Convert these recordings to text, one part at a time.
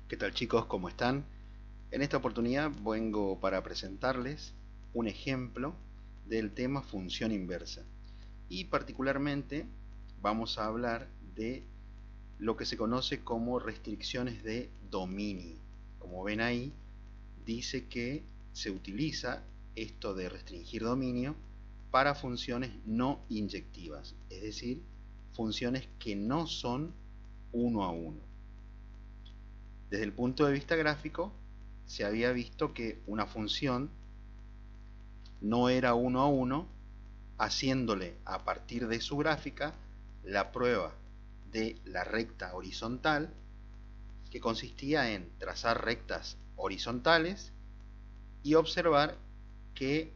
¿Qué tal chicos? ¿Cómo están? En esta oportunidad vengo para presentarles un ejemplo del tema función inversa y particularmente vamos a hablar de lo que se conoce como restricciones de dominio. Como ven ahí, dice que se utiliza esto de restringir dominio para funciones no inyectivas, es decir, funciones que no son uno a uno. Desde el punto de vista gráfico, se había visto que una función no era uno a uno, haciéndole a partir de su gráfica la prueba de la recta horizontal, que consistía en trazar rectas horizontales y observar que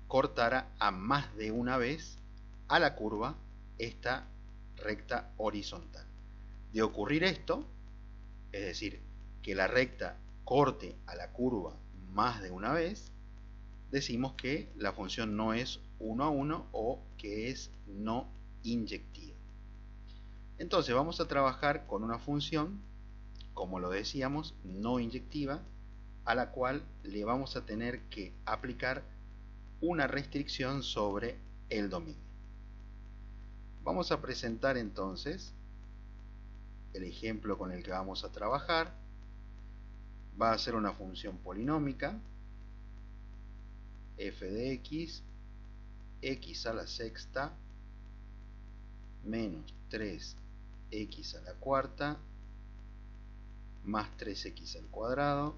cortara a más de una vez a la curva esta recta horizontal. De ocurrir esto, es decir, que la recta corte a la curva más de una vez, decimos que la función no es uno a uno o que es no inyectiva. Entonces vamos a trabajar con una función, como lo decíamos, no inyectiva, a la cual le vamos a tener que aplicar una restricción sobre el dominio. Vamos a presentar entonces el ejemplo con el que vamos a trabajar. Va a ser una función polinómica f de x, x a la sexta menos 3x a la cuarta más 3x al cuadrado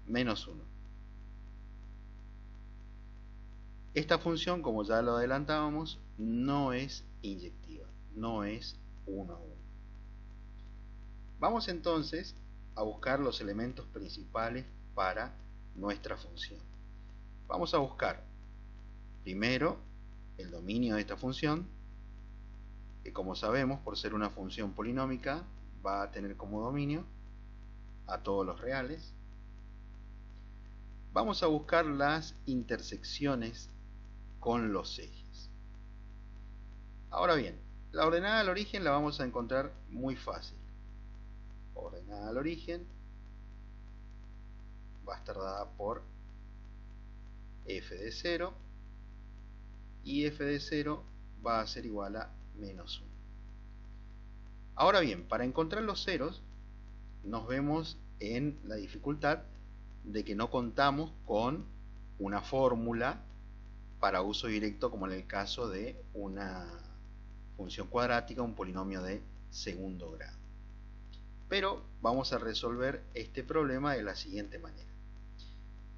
menos 1. Esta función, como ya lo adelantábamos, no es inyectiva, no es 1 a 1. Vamos entonces a buscar los elementos principales para nuestra función. Vamos a buscar primero el dominio de esta función, que como sabemos, por ser una función polinómica, va a tener como dominio a todos los reales. Vamos a buscar las intersecciones con los ejes. Ahora bien, la ordenada al origen la vamos a encontrar muy fácil. Ordenada al origen va a estar dada por f de 0 y f de 0 va a ser igual a menos 1. Ahora bien, para encontrar los ceros nos vemos en la dificultad de que no contamos con una fórmula para uso directo, como en el caso de una función cuadrática, un polinomio de segundo grado. Pero vamos a resolver este problema de la siguiente manera.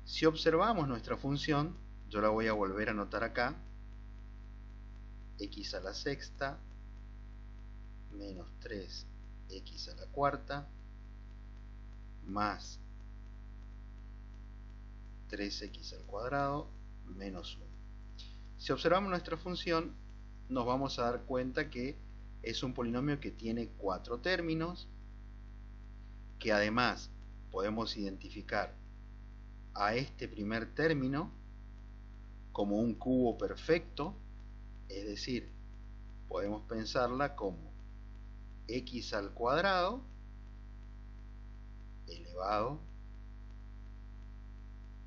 Si observamos nuestra función, yo la voy a volver a anotar acá, x a la sexta menos 3x a la cuarta más 3x al cuadrado menos 1. Si observamos nuestra función, nos vamos a dar cuenta que es un polinomio que tiene 4 términos, que además podemos identificar a este primer término como un cubo perfecto, es decir, podemos pensarla como x al cuadrado elevado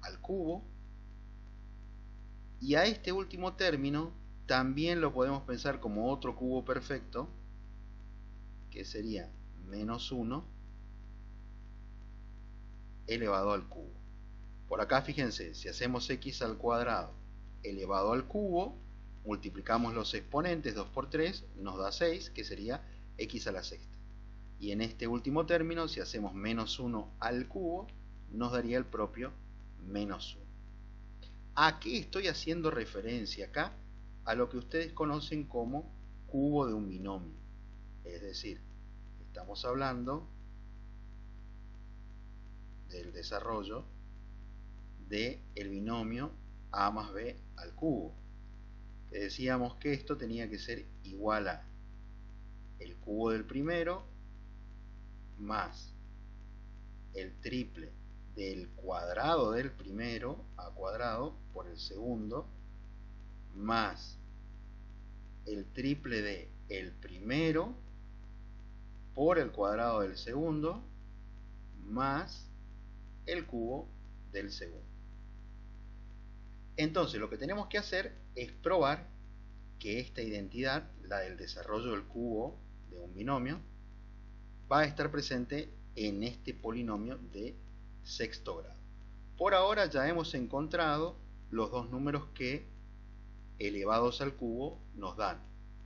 al cubo, y a este último término también lo podemos pensar como otro cubo perfecto, que sería menos 1 elevado al cubo. Por acá fíjense, si hacemos x al cuadrado elevado al cubo, multiplicamos los exponentes, 2 por 3 nos da 6, que sería x a la sexta. Y en este último término, si hacemos menos 1 al cubo, nos daría el propio menos 1. ¿A qué estoy haciendo referencia acá? A lo que ustedes conocen como cubo de un binomio. Es decir, estamos hablando del desarrollo del binomio a más b al cubo. Que decíamos que esto tenía que ser igual a el cubo del primero más el triple del cuadrado del primero a cuadrado por el segundo más el triple de el primero por el cuadrado del segundo más el cubo del segundo. Entonces lo que tenemos que hacer es probar que esta identidad, la del desarrollo del cubo de un binomio, va a estar presente en este polinomio de sexto grado. Por ahora ya hemos encontrado los dos números que elevados al cubo nos dan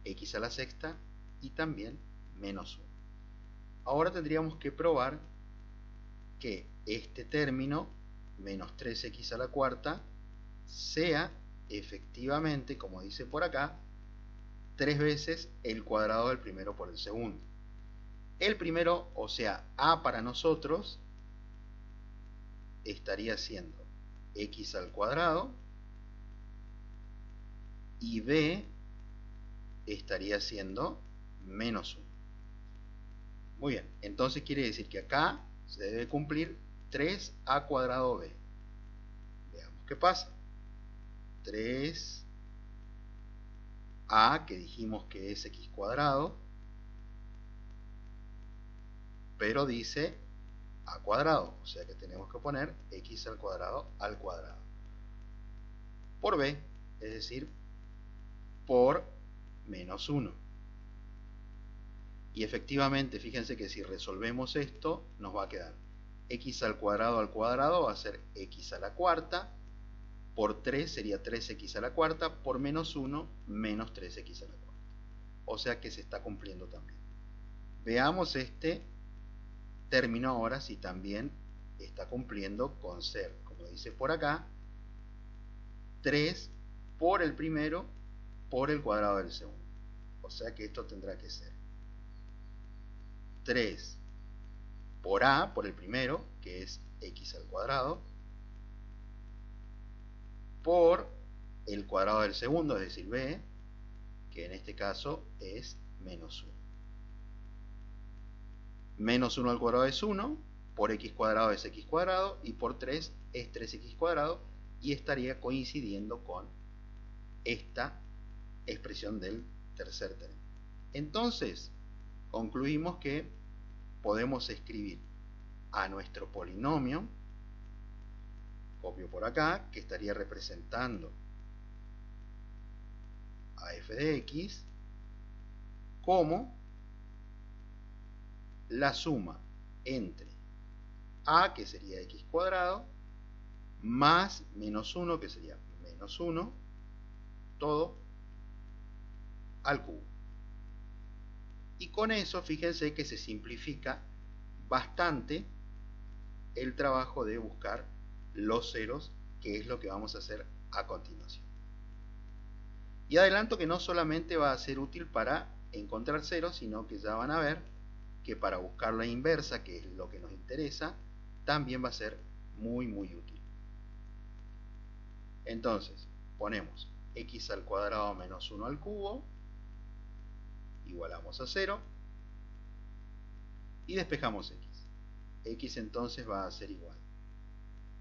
x a la sexta y también menos 1. Ahora tendríamos que probar que este término, menos 3x a la cuarta, sea efectivamente, como dice por acá, 3 veces el cuadrado del primero por el segundo. El primero, o sea, a para nosotros, estaría siendo x al cuadrado y b estaría siendo menos 1. Muy bien, entonces quiere decir que acá se debe cumplir 3a cuadrado b. Veamos qué pasa. 3a, que dijimos que es x cuadrado, pero dice a cuadrado, o sea que tenemos que poner x al cuadrado, por b, es decir, por menos 1. Y efectivamente, fíjense que si resolvemos esto, nos va a quedar x al cuadrado va a ser x a la cuarta, por 3 sería 3x a la cuarta, por menos 1, menos 3x a la cuarta. O sea que se está cumpliendo también. Veamos este término ahora si también está cumpliendo con ser, como dice por acá, 3 por el primero por el cuadrado del segundo. O sea que esto tendrá que ser 3 por a, por el primero, que es x al cuadrado, por el cuadrado del segundo, es decir, b, que en este caso es menos 1. Menos 1 al cuadrado es 1, por x cuadrado es x cuadrado, y por 3 es 3x cuadrado, y estaría coincidiendo con esta expresión del tercer término. Entonces, concluimos que podemos escribir a nuestro polinomio, copio por acá, que estaría representando a f de x como la suma entre a, que sería x cuadrado, más menos 1, que sería menos 1, todo al cubo. Y con eso, fíjense que se simplifica bastante el trabajo de buscar los ceros, que es lo que vamos a hacer a continuación. Y adelanto que no solamente va a ser útil para encontrar ceros, sino que ya van a ver que para buscar la inversa, que es lo que nos interesa, también va a ser muy útil. Entonces, ponemos x al cuadrado menos 1 al cubo, igualamos a 0, y despejamos x. X entonces va a ser igual.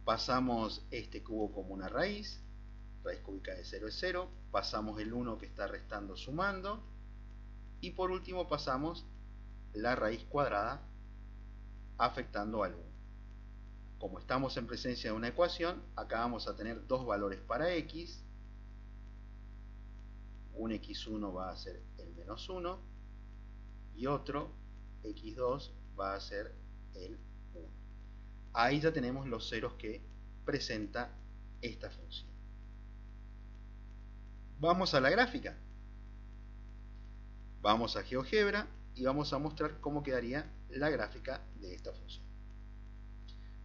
Pasamos este cubo como una raíz cúbica de 0 es 0, pasamos el 1 que está restando sumando, y por último pasamos la raíz cuadrada afectando al 1. Como estamos en presencia de una ecuación, acá vamos a tener dos valores para x. Un x1 va a ser el menos 1 y otro x2 va a ser el 1. Ahí ya tenemos los ceros que presenta esta función. Vamos a la gráfica. Vamos a GeoGebra y vamos a mostrar cómo quedaría la gráfica de esta función.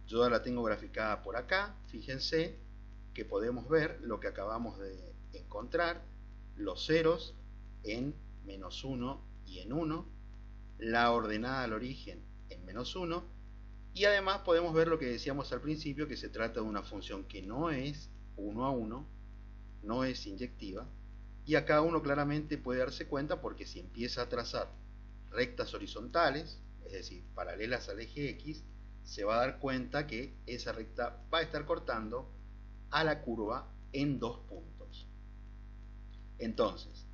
Yo la tengo graficada por acá. Fíjense que podemos ver lo que acabamos de encontrar, los ceros en menos 1 y en 1, la ordenada al origen en menos 1, y además podemos ver lo que decíamos al principio, que se trata de una función que no es 1 a 1, no es inyectiva, y acá uno claramente puede darse cuenta porque si empieza a trazar rectas horizontales, es decir, paralelas al eje X, se va a dar cuenta que esa recta va a estar cortando a la curva en dos puntos. Entonces,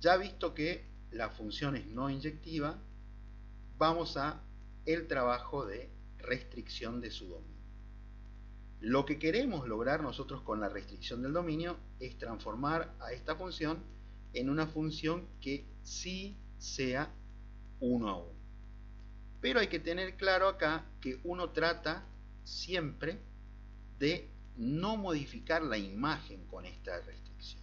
ya visto que la función es no inyectiva, vamos a el trabajo de restricción de su dominio. Lo que queremos lograr nosotros con la restricción del dominio es transformar a esta función en una función que sí sea 1 a 1. Pero hay que tener claro acá que uno trata siempre de no modificar la imagen con esta restricción.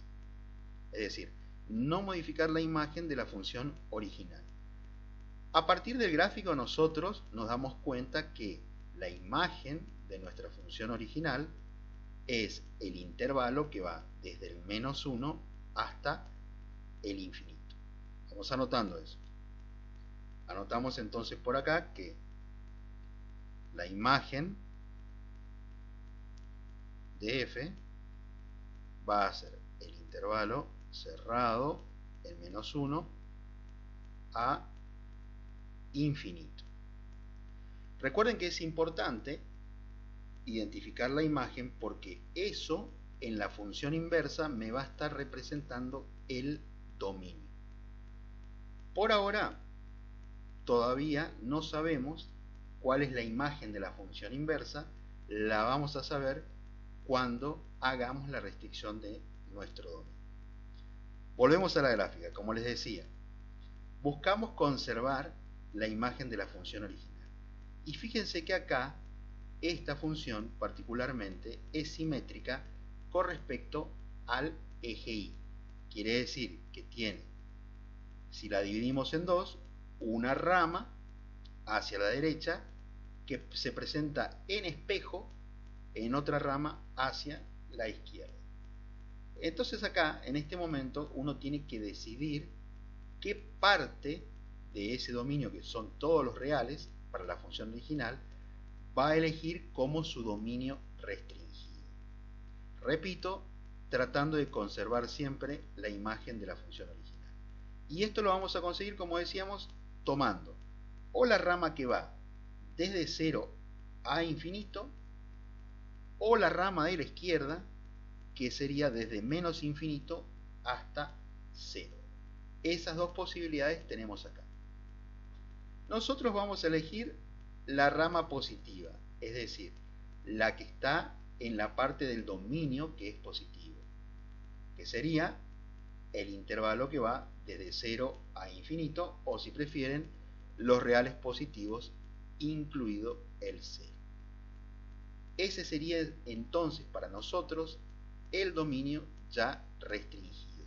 Es decir, no modificar la imagen de la función original. A partir del gráfico nosotros nos damos cuenta que la imagen de nuestra función original es el intervalo que va desde el -1 hasta el infinito. Vamos anotando eso. Anotamos entonces por acá que la imagen de f va a ser el intervalo cerrado, el -1 a infinito. Recuerden que es importante identificar la imagen porque eso en la función inversa me va a estar representando el dominio. Por ahora todavía no sabemos cuál es la imagen de la función inversa, la vamos a saber cuando hagamos la restricción de nuestro dominio. Volvemos a la gráfica, como les decía, buscamos conservar la imagen de la función original. Y fíjense que acá esta función particularmente es simétrica con respecto al eje Y. Quiere decir que tiene, si la dividimos en dos, una rama hacia la derecha que se presenta en espejo en otra rama hacia la izquierda. Entonces acá, en este momento, uno tiene que decidir qué parte de ese dominio, que son todos los reales para la función original, va a elegir como su dominio restringido. Repito, tratando de conservar siempre la imagen de la función original. Y esto lo vamos a conseguir, como decíamos, tomando o la rama que va desde 0 a infinito, o la rama de la izquierda, que sería desde menos infinito hasta 0. Esas dos posibilidades tenemos acá. Nosotros vamos a elegir la rama positiva, es decir, la que está en la parte del dominio que es positivo, que sería el intervalo que va desde 0 a infinito, o si prefieren, los reales positivos, incluido el 0. Ese sería entonces para nosotros el dominio ya restringido.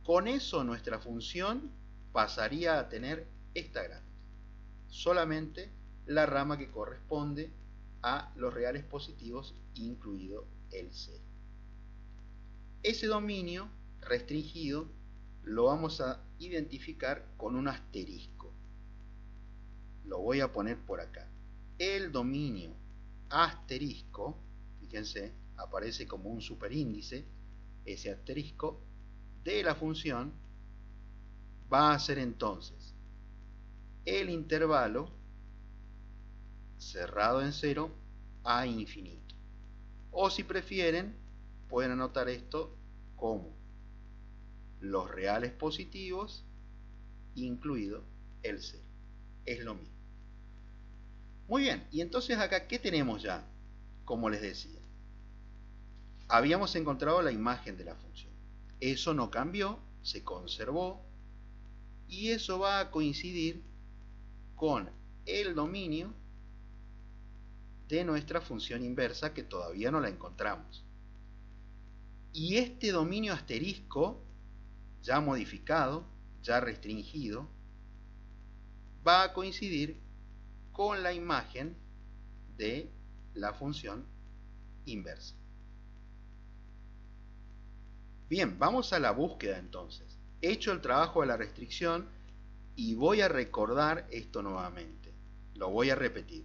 Con eso nuestra función pasaría a tener esta gráfica. Solamente la rama que corresponde a los reales positivos, incluido el 0. Ese dominio restringido lo vamos a identificar con un asterisco. Lo voy a poner por acá. El dominio asterisco, fíjense, aparece como un superíndice, ese asterisco de la función va a ser entonces el intervalo cerrado en 0 a infinito. O si prefieren, pueden anotar esto como los reales positivos, incluido el 0. Es lo mismo. Muy bien, y entonces acá, ¿qué tenemos ya? Como les decía, habíamos encontrado la imagen de la función. Eso no cambió, se conservó, y eso va a coincidir con el dominio de nuestra función inversa, que todavía no la encontramos. Y este dominio asterisco, ya modificado, ya restringido, va a coincidir con la imagen de la función inversa. Bien, vamos a la búsqueda entonces. He hecho el trabajo de la restricción y voy a recordar esto nuevamente. Lo voy a repetir.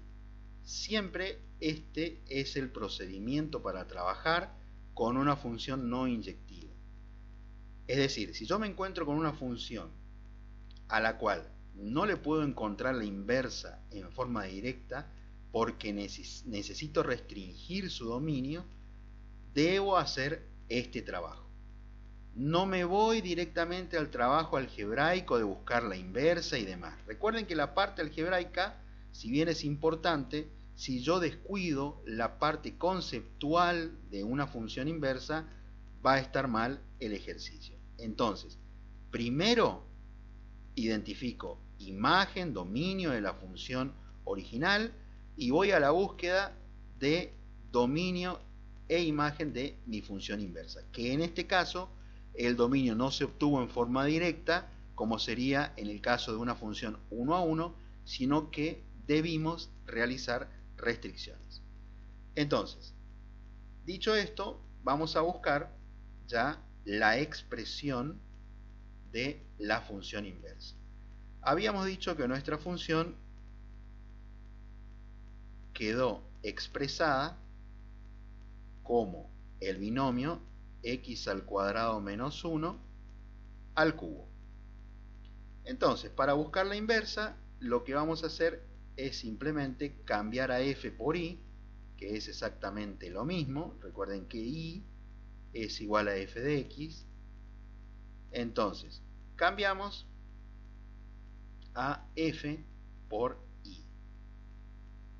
Siempre este es el procedimiento para trabajar con una función no inyectiva. Es decir, si yo me encuentro con una función a la cual no le puedo encontrar la inversa en forma directa porque necesito restringir su dominio, debo hacer este trabajo. No me voy directamente al trabajo algebraico de buscar la inversa y demás. Recuerden que la parte algebraica, si bien es importante, si yo descuido la parte conceptual de una función inversa, va a estar mal el ejercicio. Entonces, primero identifico imagen, dominio de la función original y voy a la búsqueda de dominio e imagen de mi función inversa, que en este caso el dominio no se obtuvo en forma directa, como sería en el caso de una función 1 a 1, sino que debimos realizar restricciones. Entonces, dicho esto, vamos a buscar ya la expresión de la función inversa. Habíamos dicho que nuestra función quedó expresada como el binomio x al cuadrado menos 1 al cubo. Entonces, para buscar la inversa, lo que vamos a hacer es simplemente cambiar a f por i, que es exactamente lo mismo. Recuerden que i es igual a f de x. Entonces, cambiamos a f por i.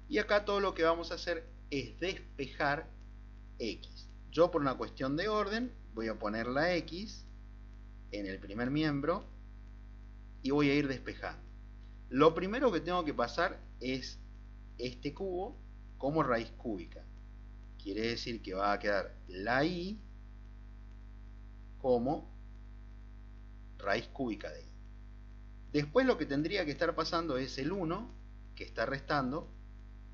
Y acá todo lo que vamos a hacer es despejar x. Yo, por una cuestión de orden, voy a poner la x en el primer miembro y voy a ir despejando. Lo primero que tengo que pasar es este cubo como raíz cúbica. Quiere decir que va a quedar la i como raíz cúbica de i. Después lo que tendría que estar pasando es el 1, que está restando,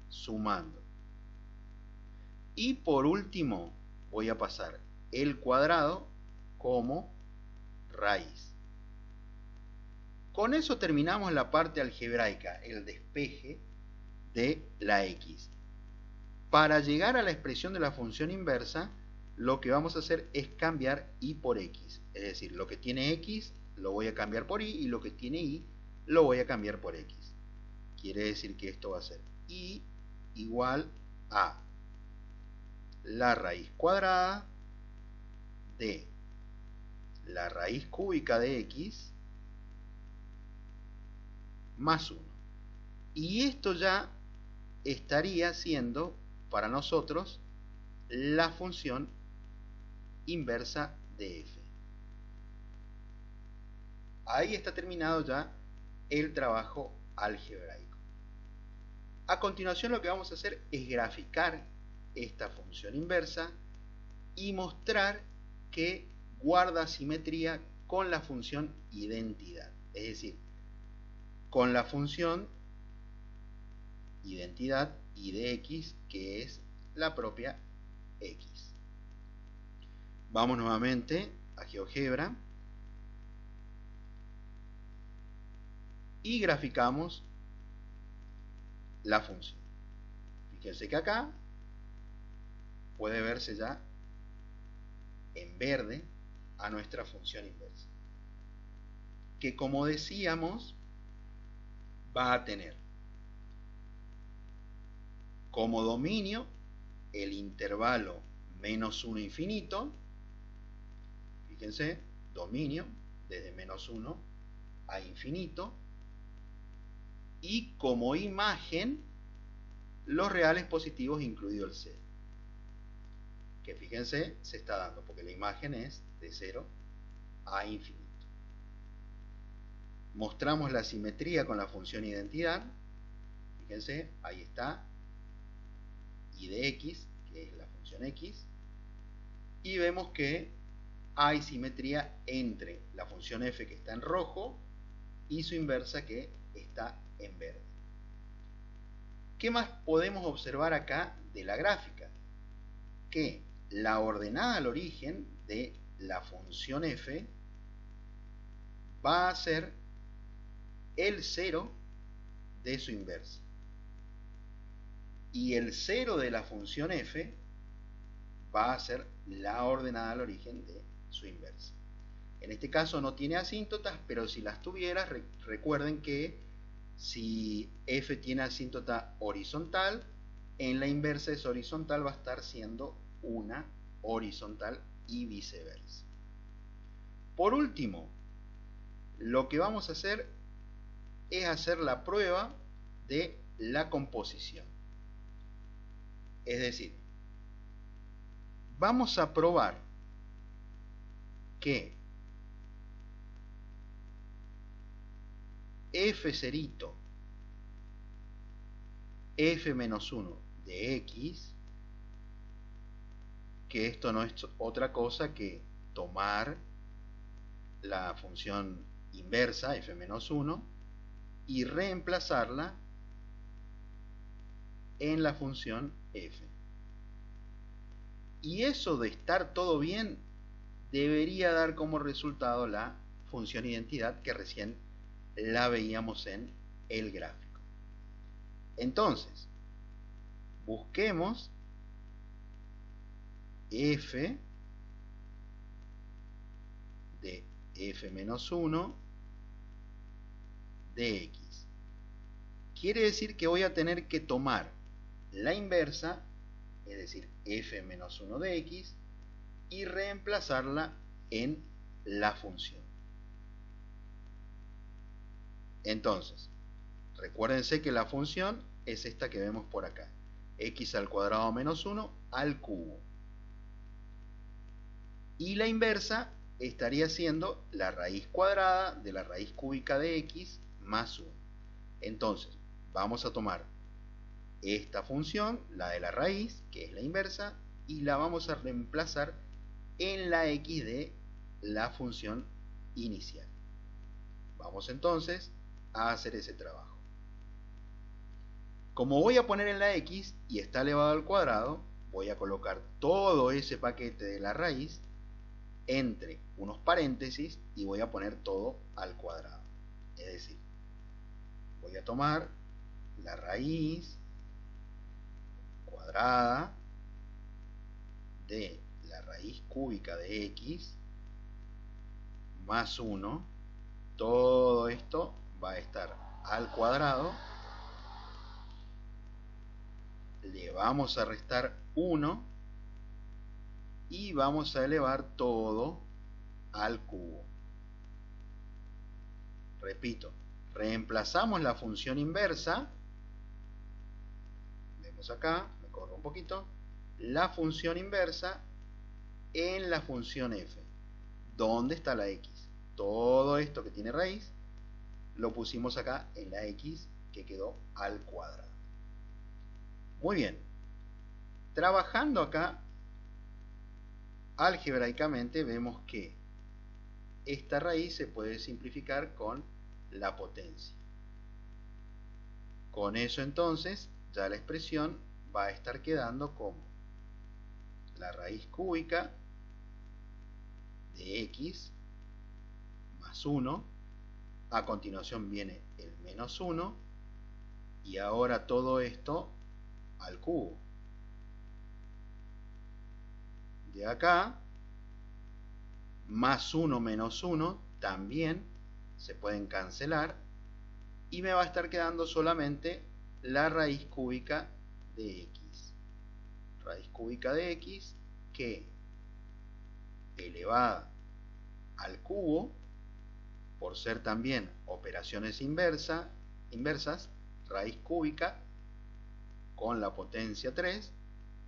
sumando. Y por último voy a pasar el cuadrado como raíz. Con eso terminamos la parte algebraica, el despeje de la x. Para llegar a la expresión de la función inversa, lo que vamos a hacer es cambiar i por x. Es decir, lo que tiene x lo voy a cambiar por i y lo que tiene i lo voy a cambiar por x. Quiere decir que esto va a ser i igual a la raíz cuadrada de la raíz cúbica de x más 1. Y esto ya estaría siendo para nosotros la función inversa de f. Ahí está terminado ya el trabajo algebraico. A continuación lo que vamos a hacer es graficar esta función inversa y mostrar que guarda simetría con la función identidad. Es decir, con la función identidad y de x, que es la propia x. Vamos nuevamente a GeoGebra y graficamos la función. Fíjense que acá puede verse ya en verde a nuestra función inversa, que como decíamos va a tener como dominio el intervalo menos 1 infinito. Fíjense, dominio desde menos 1 a infinito, y como imagen los reales positivos incluido el 0, que fíjense se está dando porque la imagen es de 0 a infinito. Mostramos la simetría con la función identidad. Fíjense, ahí está y de x, que es la función x, y vemos que hay simetría entre la función f, que está en rojo, y su inversa, que está en verde. ¿Qué más podemos observar acá de la gráfica? Que la ordenada al origen de la función f va a ser el 0 de su inversa, y el 0 de la función f va a ser la ordenada al origen de su inversa. En este caso no tiene asíntotas, pero si las tuviera, recuerden que si f tiene asíntota horizontal, en la inversa esa horizontal va a estar siendo una horizontal y viceversa. Por último, lo que vamos a hacer es hacer la prueba de la composición. Es decir, vamos a probar que f0 f-1 de x, que esto no es otra cosa que tomar la función inversa f-1 y reemplazarla en la función f. Y eso de estar todo bien debería dar como resultado la función identidad que recién la veíamos en el gráfico. Entonces, busquemos f de f-1 de x. Quiere decir que voy a tener que tomar la inversa, es decir, f-1 de x, y reemplazarla en la función. Entonces, recuérdense que la función es esta que vemos por acá, x al cuadrado menos 1 al cubo. Y la inversa estaría siendo la raíz cuadrada de la raíz cúbica de x más 1. Entonces, vamos a tomar esta función, la de la raíz, que es la inversa, y la vamos a reemplazar en la x de la función inicial. Vamos entonces a hacer ese trabajo. Como voy a poner en la x y está elevado al cuadrado, voy a colocar todo ese paquete de la raíz entre unos paréntesis y voy a poner todo al cuadrado. Es decir, voy a tomar la raíz cuadrada de la raíz cúbica de x más 1. Todo esto va a estar al cuadrado. Le vamos a restar 1 y vamos a elevar todo al cubo. Repito, reemplazamos la función inversa. Vemos acá, me corro un poquito, la función inversa en la función f. ¿Dónde está la x? Todo esto que tiene raíz lo pusimos acá en la x que quedó al cuadrado. Muy bien. Trabajando acá álgebraicamente vemos que esta raíz se puede simplificar con la potencia. Con eso entonces ya la expresión va a estar quedando como la raíz cúbica de x más 1, a continuación viene el menos 1 y ahora todo esto al cubo. De acá, más 1 menos 1 también se pueden cancelar y me va a estar quedando solamente la raíz cúbica de x. Raíz cúbica de x que elevada al cubo, por ser también operaciones inversas, raíz cúbica con la potencia 3,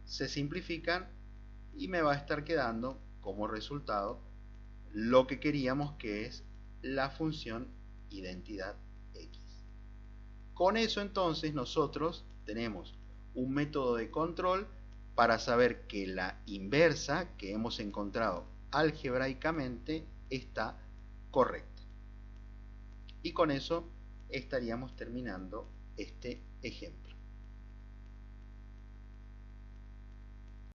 se simplifican y me va a estar quedando como resultado lo que queríamos, que es la función identidad x. Con eso entonces nosotros tenemos un método de control para saber que la inversa que hemos encontrado algebraicamente está correcta. Y con eso estaríamos terminando este ejemplo.